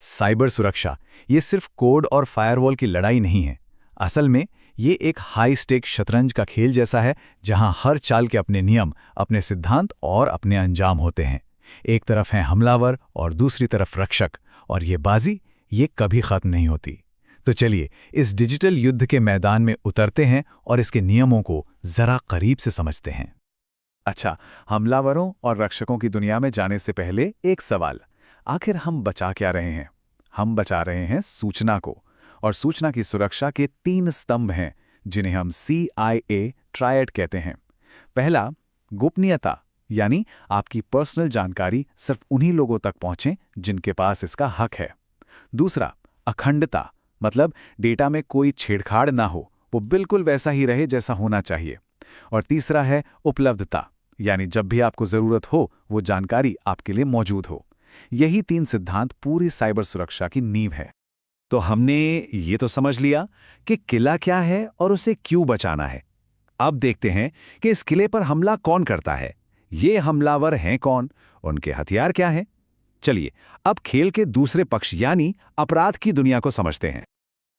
Cyber सुरक्षा ये सिर्फ कोड और फायरवॉल की लड़ाई नहीं है। असल में ये एक हाई स्टेक शतरंज का खेल जैसा है, जहां हर चाल के अपने नियम, अपने सिद्धांत और अपने अंजाम होते हैं। एक तरफ है हमलावर और दूसरी तरफ रक्षक, और ये बाजी ये कभी खत्म नहीं होती। तो चलिए इस डिजिटल युद्ध के मैदान में उतरते हैं और इसके नियमों को जरा करीब से समझते हैं। अच्छा, हमलावरों और रक्षकों की दुनिया में जाने से पहले एक सवाल। आखिर हम बचा क्या रहे हैं? हम बचा रहे हैं सूचना को, और सूचना की सुरक्षा के 3 स्तंभ हैं जिन्हें हम CIA ट्रायड कहते हैं। पहला, गोपनीयता, यानी आपकी पर्सनल जानकारी सिर्फ उन्हीं लोगों तक पहुंचे जिनके पास इसका हक है। दूसरा, अखंडता, मतलब डेटा में कोई छेड़छाड़ ना हो, वो बिल्कुल वैसा ही रहे जैसा होना चाहिए। और तीसरा है उपलब्धता, यानी जब भी आपको जरूरत हो वो जानकारी आपके लिए मौजूद हो। यही 3 सिद्धांत पूरी साइबर सुरक्षा की नींव है। तो हमने ये तो समझ लिया कि किला क्या है और उसे क्यों बचाना है। अब देखते हैं कि इस किले पर हमला कौन करता है, ये हमलावर हैं कौन, उनके हथियार क्या हैं। चलिए अब खेल के दूसरे पक्ष यानी अपराध की दुनिया को समझते हैं।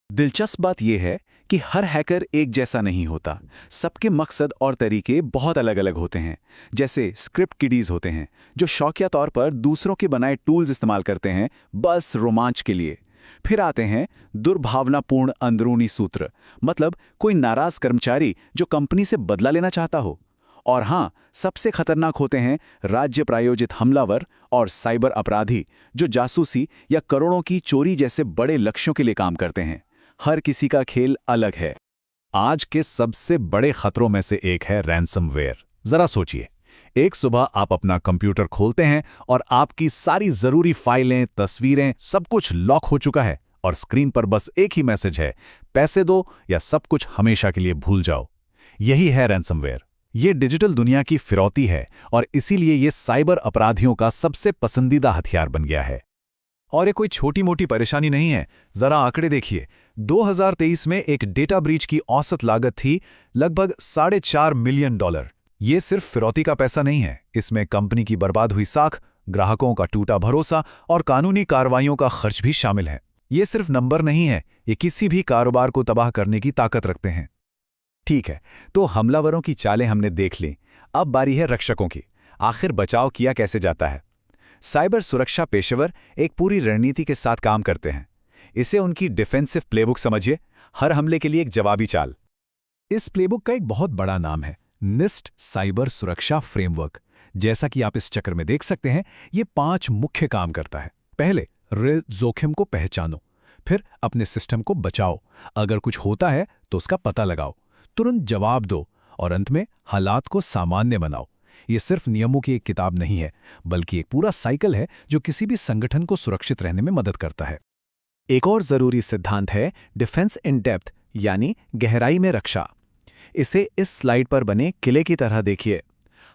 दिलचस्प बात यह है कि हर हैकर एक जैसा नहीं होता। सबके मकसद और तरीके बहुत अलग अलग होते हैं। जैसे स्क्रिप्ट किडीज होते हैं जो शौकिया तौर पर दूसरों के बनाए टूल्स इस्तेमाल करते हैं बस रोमांच के लिए। फिर आते हैं दुर्भावनापूर्ण अंदरूनी सूत्र, मतलब कोई नाराज कर्मचारी जो कंपनी से बदला लेना चाहता हो। और हाँ, सबसे खतरनाक होते हैं राज्य प्रायोजित हमलावर और साइबर अपराधी जो जासूसी या करोड़ों की चोरी जैसे बड़े लक्ष्यों के लिए काम करते हैं। हर किसी का खेल अलग है। आज के सबसे बड़े खतरों में से एक है रैंसमवेयर। जरा सोचिए, एक सुबह आप अपना कंप्यूटर खोलते हैं और आपकी सारी जरूरी फाइलें, तस्वीरें, सब कुछ लॉक हो चुका है और स्क्रीन पर बस एक ही मैसेज है, पैसे दो या सब कुछ हमेशा के लिए भूल जाओ। यही है रैंसमवेयर। ये डिजिटल दुनिया की फिरौती है और इसीलिए ये साइबर अपराधियों का सबसे पसंदीदा हथियार बन गया है। और ये कोई छोटी मोटी परेशानी नहीं है। जरा आंकड़े देखिए। 2023 में एक डेटा ब्रीच की औसत लागत थी लगभग $4.5 मिलियन। ये सिर्फ फिरौती का पैसा नहीं है, इसमें कंपनी की बर्बाद हुई साख, ग्राहकों का टूटा भरोसा और कानूनी कार्रवाइयों का खर्च भी शामिल है। ये सिर्फ नंबर नहीं है, ये किसी भी कारोबार को तबाह करने की ताकत रखते हैं। ठीक है, तो हमलावरों की चालें हमने देख ली। अब बारी है रक्षकों की। आखिर बचाव किया कैसे जाता है? साइबर सुरक्षा पेशेवर एक पूरी रणनीति के साथ काम करते हैं। इसे उनकी डिफेंसिव प्लेबुक समझिए, हर हमले के लिए एक जवाबी चाल। इस प्लेबुक का एक बहुत बड़ा नाम है निस्ट साइबर सुरक्षा फ्रेमवर्क। जैसा कि आप इस चक्र में देख सकते हैं, ये 5 मुख्य काम करता है। पहले, जोखिम को पहचानो, फिर अपने सिस्टम को बचाओ, अगर कुछ होता है तो उसका पता लगाओ, तुरंत जवाब दो, और अंत में हालात को सामान्य बनाओ। ये सिर्फ नियमों की एक किताब नहीं है, बल्कि एक पूरा साइकिल है जो किसी भी संगठन को सुरक्षित रहने में मदद करता है। एक और जरूरी सिद्धांत है डिफेंस इन डेप्थ, यानी गहराई में रक्षा। इसे इस स्लाइड पर बने किले की तरह देखिए।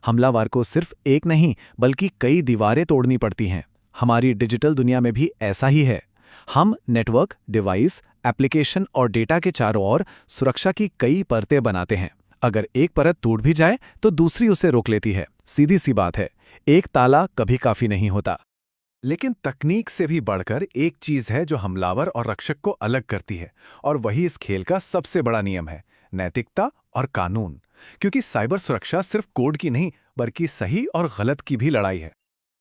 हमलावर को सिर्फ एक नहीं बल्कि कई दीवारें तोड़नी पड़ती हैं। हमारी डिजिटल दुनिया में भी ऐसा ही है। हम नेटवर्क, डिवाइस, एप्लीकेशन और डेटा के चारों ओर सुरक्षा की कई परतें बनाते हैं। अगर एक परत टूट भी जाए तो दूसरी उसे रोक लेती है। सीधी सी बात है, एक ताला कभी काफी नहीं होता। लेकिन तकनीक से भी बढ़कर एक चीज है जो हमलावर और रक्षक को अलग करती है, और वही इस खेल का सबसे बड़ा नियम है, नैतिकता और कानून। क्योंकि साइबर सुरक्षा सिर्फ कोड की नहीं बल्कि सही और गलत की भी लड़ाई है।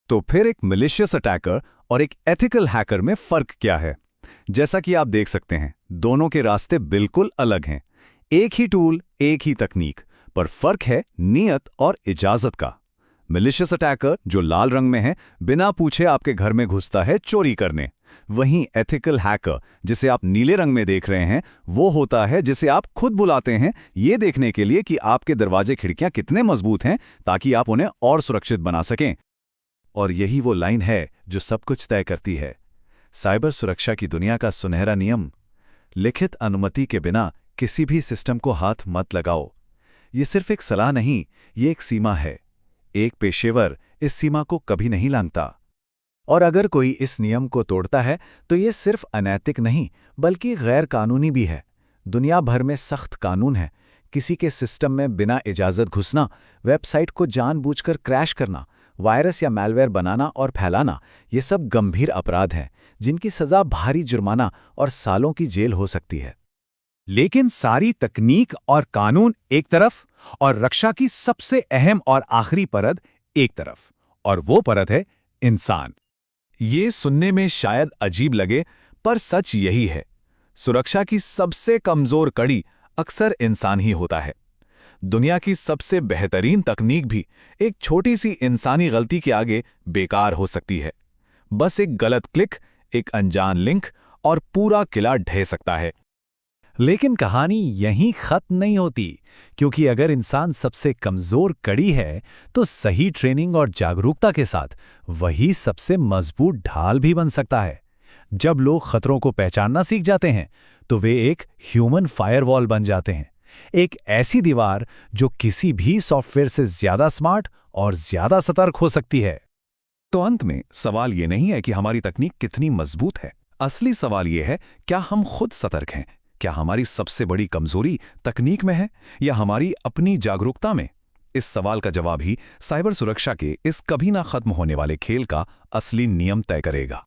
तो फिर एक मैलिशियस अटैकर और एक एथिकल हैकर में फर्क क्या है? जैसा कि आप देख सकते हैं, दोनों के रास्ते बिल्कुल अलग हैं। एक ही टूल, एक ही तकनीक, पर फर्क है नियत और इजाजत का। मैलिशियस अटैकर, जो लाल रंग में है, बिना पूछे आपके घर में घुसता है चोरी करने। वहीं एथिकल हैकर, जिसे आप नीले रंग में देख रहे हैं, वो होता है जिसे आप खुद बुलाते हैं ये देखने के लिए कि आपके दरवाजे खिड़कियां कितने मजबूत हैं ताकि आप उन्हें और सुरक्षित बना सकें। और यही वो लाइन है जो सब कुछ तय करती है। साइबर सुरक्षा की दुनिया का सुनहरा नियम, लिखित अनुमति के बिना किसी भी सिस्टम को हाथ मत लगाओ। ये सिर्फ एक सलाह नहीं, ये एक सीमा है। एक पेशेवर इस सीमा को कभी नहीं लांघता। और अगर कोई इस नियम को तोड़ता है तो ये सिर्फ अनैतिक नहीं बल्कि गैर कानूनी भी है। दुनिया भर में सख्त कानून है। किसी के सिस्टम में बिना इजाज़त घुसना, वेबसाइट को जानबूझकर क्रैश करना, वायरस या मैलवेयर बनाना और फैलाना, ये सब गंभीर अपराध हैं जिनकी सजा भारी जुर्माना और सालों की जेल हो सकती है। लेकिन सारी तकनीक और कानून एक तरफ और रक्षा की सबसे अहम और आखिरी परत एक तरफ, और वो परत है इंसान। ये सुनने में शायद अजीब लगे, पर सच यही है। सुरक्षा की सबसे कमजोर कड़ी अक्सर इंसान ही होता है। दुनिया की सबसे बेहतरीन तकनीक भी एक छोटी सी इंसानी गलती के आगे बेकार हो सकती है। बस एक गलत क्लिक, एक अनजान लिंक और पूरा किला ढह सकता है। लेकिन कहानी यहीं खत्म नहीं होती, क्योंकि अगर इंसान सबसे कमजोर कड़ी है तो सही ट्रेनिंग और जागरूकता के साथ वही सबसे मजबूत ढाल भी बन सकता है। जब लोग खतरों को पहचानना सीख जाते हैं तो वे एक ह्यूमन फायरवॉल बन जाते हैं, एक ऐसी दीवार जो किसी भी सॉफ्टवेयर से ज्यादा स्मार्ट और ज्यादा सतर्क हो सकती है। तो अंत में सवाल ये नहीं है कि हमारी तकनीक कितनी मजबूत है। असली सवाल ये है, क्या हम खुद सतर्क हैं? क्या हमारी सबसे बड़ी कमजोरी तकनीक में है या हमारी अपनी जागरूकता में? इस सवाल का जवाब ही साइबर सुरक्षा के इस कभी ना खत्म होने वाले खेल का असली नियम तय करेगा।